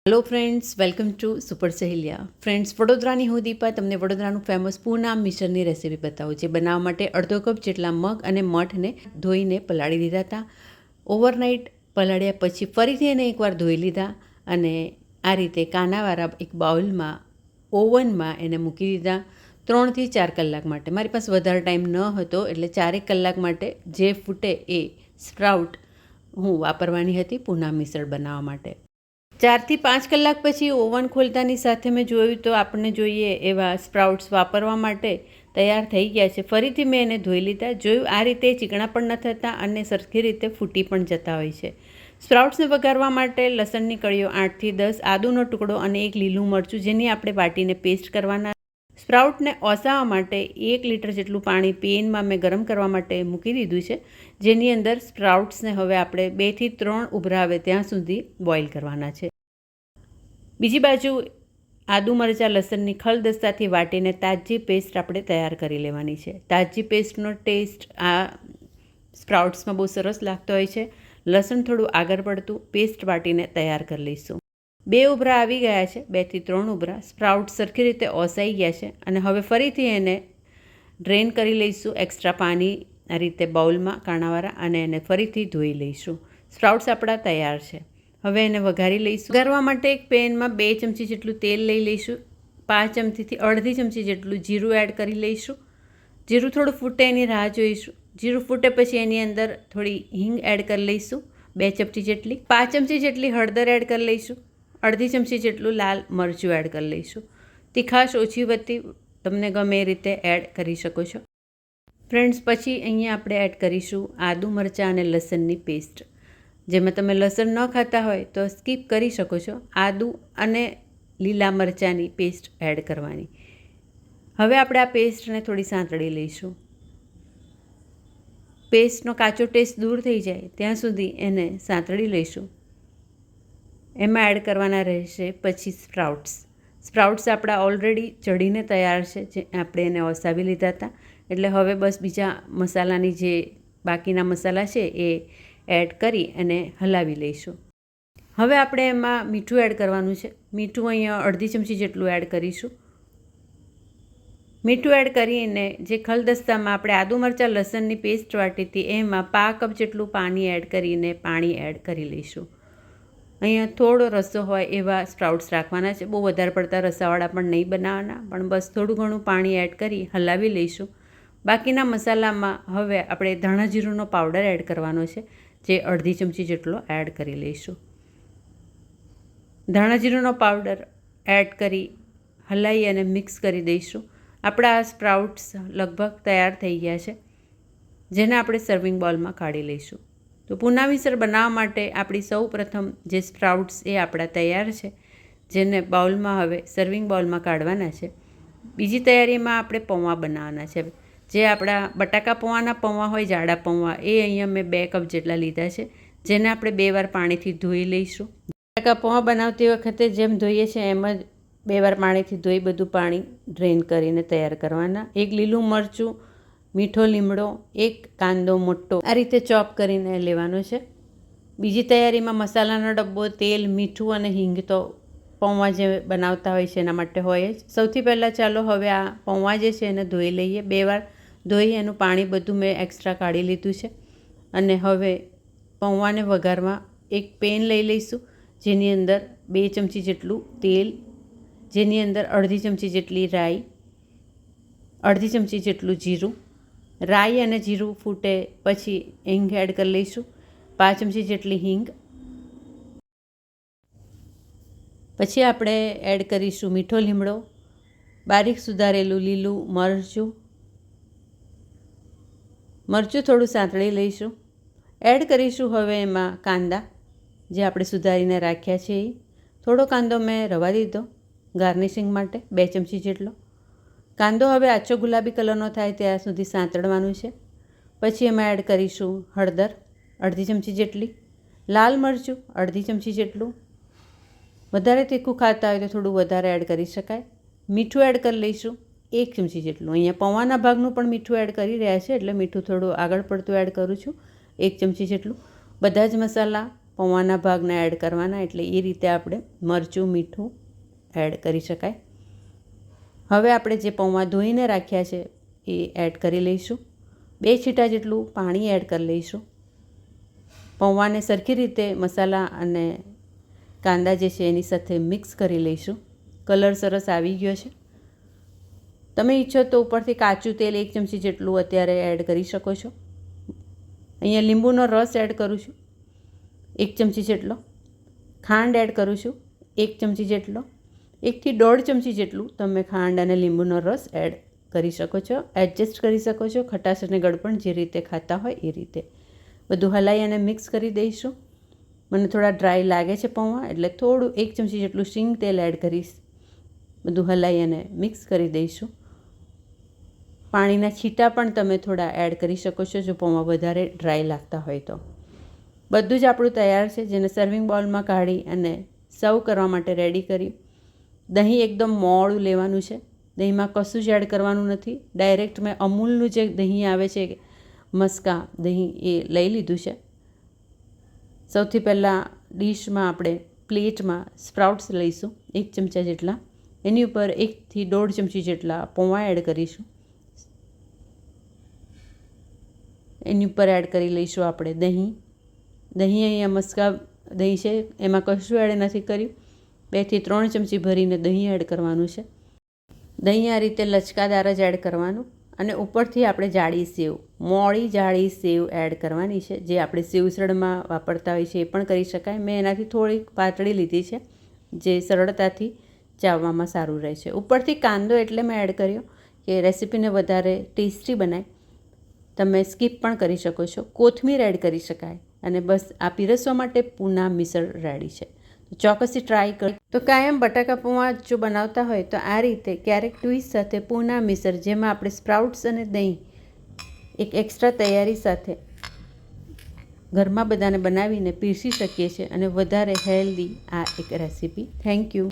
Hello friends, welcome to super સહેલિયા. Friends, વડોદરાની હું દીપા તમને વડોદરાનું ફેમસ પૂના મિસળની રેસીપી બતાવું. જે બનાવવા માટે અડધો કપ જેટલા મગ અને મઠને ધોઈને પલાળી દીધા હતા. ઓવરનાઇટ પલાળ્યા પછી ફરીથી એને એકવાર ધોઈ લીધા અને આ રીતે કાનાવાળા એક બાઉલમાં ઓવનમાં એને મૂકી દીધા 3 થી 4 કલાક માટે. મારી પાસે વધારે ટાઈમ ન હતો એટલે 4 કલાક માટે જે ફૂટે એ સ્પ્રાઉટ હું વાપરવાની હતી પૂના મિસળ બનાવવા માટે. 4 થી 5 કલાક પછી ઓવન ખોલતાની સાથે મેં જોયું તો આપણને જોઈએ એવા સ્પ્રાઉટ્સ વાપરવા માટે તૈયાર થઈ ગયા છે. ફરીથી મેં એને ધોઈ લીધા. જોયું આ રીતે ચીકણા પણ ન થતા અને સરખી રીતે ફૂટી પણ જતા હોય છે. સ્પ્રાઉટ્સને વઘારવા માટે લસણની કળીઓ 8 થી 10, આદુનો ટુકડો અને એક લીલું મરચું જેની આપણે વાટીને પેસ્ટ કરવાના. સ્પ્રાઉટને ઓસાવવા માટે 1 લીટર જેટલું પાણી પેનમાં મેં ગરમ કરવા માટે મૂકી દીધું છે, જેની અંદર સ્પ્રાઉટ્સને હવે આપણે 2 થી 3 ઉભરા આવે ત્યાં સુધી બોઇલ કરવાના છે. બીજી બાજુ આદુ મરચાં લસણની ખલદસ્તાથી વાટીને તાજી પેસ્ટ આપણે તૈયાર કરી લેવાની છે. તાજી પેસ્ટનો ટેસ્ટ આ સ્પ્રાઉટ્સમાં બહુ સરસ લાગતો હોય છે. લસણ થોડું આગળ પડતું પેસ્ટ વાટીને તૈયાર કરી લઈશું. 2 ઉભરા આવી ગયા છે, 2 થી 3 ઉભરા. સ્પ્રાઉટ સરખી રીતે ઓસાઈ ગયા છે અને હવે ફરીથી એને ડ્રેન કરી લઈશું એક્સ્ટ્રા પાણી આ રીતે બાઉલમાં કાણાવાળા અને એને ફરીથી ધોઈ લઈશું. સ્પ્રાઉટ્સ આપણા તૈયાર છે. હવે એને વઘારી લઈશું. વઘારવા માટે એક પેનમાં 2 ચમચી જેટલું તેલ લઈ લઈશું. 5 ચમચીથી અડધી ચમચી જેટલું જીરું એડ કરી લઈશું. જીરું થોડું ફૂટે એની રાહ જોઈશું. જીરું ફૂટે પછી એની અંદર થોડી હિંગ એડ કરી લઈશું, 2 ચમચી જેટલી. 5 ચમચી જેટલી હળદર એડ કરી લઈશું. અડધી ચમચી જેટલું લાલ મરચું એડ કરી લઈશું. તીખાશ ઓછી વધતી તમને ગમે એ રીતે એડ કરી શકો છો. ફ્રેન્ડ્સ, પછી અહીંયા આપણે એડ કરીશું આદુ મરચાં અને લસણની પેસ્ટ. જેમાં તમે લસણ ન ખાતા હોય તો સ્કીપ કરી શકો છો. આદુ અને લીલા મરચાંની પેસ્ટ એડ કરવાની. હવે આપણે આ પેસ્ટને થોડી સાંતળી લઈશું. પેસ્ટનો કાચો ટેસ્ટ દૂર થઈ જાય ત્યાં સુધી એને સાંતળી લઈશું. એમાં એડ કરવાના રહેશે પછી સ્પ્રાઉટ્સ. સ્પ્રાઉટ્સ આપણા ઓલરેડી ચડીને તૈયાર છે, જે આપણે એને ઓસાવી લીધા હતા. એટલે હવે બસ બીજા મસાલાની જે બાકીના મસાલા છે એ એડ કરી અને હલાવી લઈશું. હવે આપણે એમાં મીઠું એડ કરવાનું છે. મીઠું અહીંયા અડધી ચમચી જેટલું એડ કરીશું. મીઠું એડ કરીને જે ખલદસ્તામાં આપણે આદુ મરચાં લસણની પેસ્ટ વાટી હતી એમાં 1/2 કપ જેટલું પાણી એડ કરીને પાણી એડ કરી લઈશું. અહીંયા થોડો રસો હોય એવા સ્પ્રાઉટ્સ રાખવાના છે. બહુ વધારે પડતા રસાવાળા પણ નહીં બનાવવાના, પણ બસ થોડું ઘણું પાણી એડ કરી હલાવી લઈશું. બાકીના મસાલામાં હવે આપણે ધાણા જીરુંનો પાવડર એડ કરવાનો છે, જે અડધી ચમચી જેટલો એડ કરી લઈશું. ધાણા જીરુંનો પાવડર એડ કરી હલાવી અને મિક્સ કરી દઈશું. આપણા આ સ્પ્રાઉટ્સ લગભગ તૈયાર થઈ ગયા છે, જેને આપણે સર્વિંગ બોલમાં કાઢી લઈશું. તો પૂના મિસળ બનાવવા માટે આપણી સૌ પ્રથમ જે સ્પ્રાઉટ્સ એ આપણા તૈયાર છે, જેને બાઉલમાં હવે સર્વિંગ બાઉલમાં કાઢવાના છે. બીજી તૈયારીમાં આપણે પૌવા બનાવવાના છે. જે આપણા બટાકા પૌવાના પૌવા હોય, જાડા પૌવા, એ અહીંયા મેં 2 કપ જેટલા લીધા છે, જેને આપણે 2 વાર પાણીથી ધોઈ લઈશું. બટાકા પૌવા બનાવતી વખતે જેમ ધોઈએ છીએ એમ જ 2 વાર પાણીથી ધોઈ બધું પાણી ડ્રેન કરીને તૈયાર કરવાના. 1 લીલું મરચું, મીઠો લીમડો, 1 કાંદો મોટો આ રીતે ચોપ કરીને લેવાનો છે. બીજી તૈયારીમાં મસાલાનો ડબ્બો, તેલ, મીઠું અને હિંગ તો પૌવા જે બનાવતા હોય છે એના માટે હોય જ. સૌથી પહેલાં ચાલો હવે આ પૌવા જે છે એને ધોઈ લઈએ. 2 વાર ધોઈ એનું પાણી બધું મેં એક્સ્ટ્રા કાઢી લીધું છે. અને હવે પૌવાને વઘારવા એક પેન લઈ લઈશું, જેની અંદર 2 ચમચી જેટલું તેલ, જેની અંદર અડધી ચમચી જેટલી રાઈ, અડધી ચમચી જેટલું જીરું. રાઈ અને જીરું ફૂટે પછી હિંગ એડ કરી લઈશું, 5 ચમચી જેટલી હિંગ. પછી આપણે એડ કરીશું મીઠો લીમડો, બારીક સુધારેલું લીલું મરચું. મરચું થોડું સાંતળી લઈશું. એડ કરીશું હવે એમાં કાંદા જે આપણે સુધારીને રાખ્યા છે એ. થોડો કાંદો મેં રવા દીધો ગાર્નિશિંગ માટે, 2 ચમચી જેટલો. કાંદો હવે આછો ગુલાબી કલરનો થાય ત્યાં સુધી સાંતળવાનું છે. પછી એમાં એડ કરીશું હળદર, અડધી ચમચી જેટલી. લાલ મરચું, અડધી ચમચી જેટલું. વધારે તીખું ખાતા હોય તો થોડું વધારે એડ કરી શકાય. મીઠું એડ કરી લઈશું 1 ચમચી જેટલું. અહીંયા પૌવાના ભાગનું પણ મીઠું એડ કરી રહ્યા છે એટલે મીઠું થોડું આગળ પડતું એડ કરું છું, 1 ચમચી જેટલું. બધા જ મસાલા પૌવાના ભાગને એડ કરવાના, એટલે એ રીતે આપણે મરચું મીઠું એડ કરી શકાય. હવે આપણે જે પૌવા ધોઈને રાખ્યા છે એ એડ કરી લઈશું. 2 છીંટા જેટલું પાણી એડ કરી લઈશું. પૌવાને સરખી રીતે મસાલા અને કાંદા જે છે એની સાથે મિક્સ કરી લઈશું. કલર સરસ આવી ગયો છે. તમે ઈચ્છો તો ઉપરથી કાચું તેલ 1 ચમચી જેટલું અત્યારે એડ કરી શકો છો. અહીંયા લીંબુનો રસ એડ કરું છું 1 ચમચી જેટલો. ખાંડ એડ કરું છું 1 ચમચી જેટલો. 1 થી 1.5 ચમચી જેટલું તમે ખાંડ અને લીંબુનો રસ એડ કરી શકો છો. એડજસ્ટ કરી શકો છો ખટાશ અને ગળપણ જે રીતે ખાતા હોય એ રીતે. બધું હલાવી અને મિક્સ કરી દઈશું. મને થોડા ડ્રાય લાગે છે પૌવા, એટલે થોડું 1 ચમચી જેટલું શીંગ તેલ એડ કરીશ. બધું હલાવી અને મિક્સ કરી દઈશું. પાણીના છીટા પણ તમે થોડા એડ કરી શકો છો જો પૌવા વધારે ડ્રાય લાગતા હોય તો. બધું જ આપણું તૈયાર છે, જેને સર્વિંગ બાઉલમાં કાઢી અને સર્વ કરવા માટે રેડી કરી. દહીં એકદમ મોડું લેવાનું છે. દહીંમાં કશું જ એડ કરવાનું નથી. ડાયરેક્ટ મેં અમૂલનું જે દહીં આવે છે મસ્કા દહીં એ લઈ લીધું છે. સૌથી પહેલાં ડીશમાં આપણે પ્લેટમાં સ્પ્રાઉટ્સ લઈશું 1 ચમચા જેટલા. એની ઉપર 1 થી 1.5 ચમચી જેટલા પૌવા એડ કરીશું. એની ઉપર એડ કરી લઈશું આપણે દહીં. દહીં અહીંયા મસ્કા દહીં છે, એમાં કશું એડ નથી કર્યું. 2 થી 3 ચમચી ભરીને દહીં એડ કરવાનું છે. દહીં આ રીતે લચકાદાર જ એડ કરવાનું. અને ઉપરથી આપણે જાડી સેવ, મોળી જાડી સેવ એડ કરવાની છે, જે આપણે સેવ ઉસળમાં વાપરતા હોય છે એ પણ કરી શકાય. મેં એનાથી થોડીક પાતળી લીધી છે, જે સરળતાથી ચાવવામાં સારું રહે છે. ઉપરથી કાંદો એટલે મેં એડ કર્યો કે રેસીપીને વધારે ટેસ્ટી બનાય. તમે સ્કીપ પણ કરી શકો છો. કોથમીર એડ કરી શકાય. અને બસ આ પીરસવા માટે પૂના મિસળ રેડી છે. તો ચોક્કસથી ટ્રાય કરો. તો કાયમ બટાકા પૌવા જો બનાવતા હોય તો આ રીતે ક્યારેક ટ્વિસ્ટ સાથે પૂના મિસળ, જેમાં આપણે સ્પ્રાઉટ્સ અને દહીં એક એક્સ્ટ્રા તૈયારી સાથે ઘરમાં બધાને બનાવીને પીરસી શકીએ છીએ, અને વધારે હેલ્ધી આ એક રેસીપી. Thank you.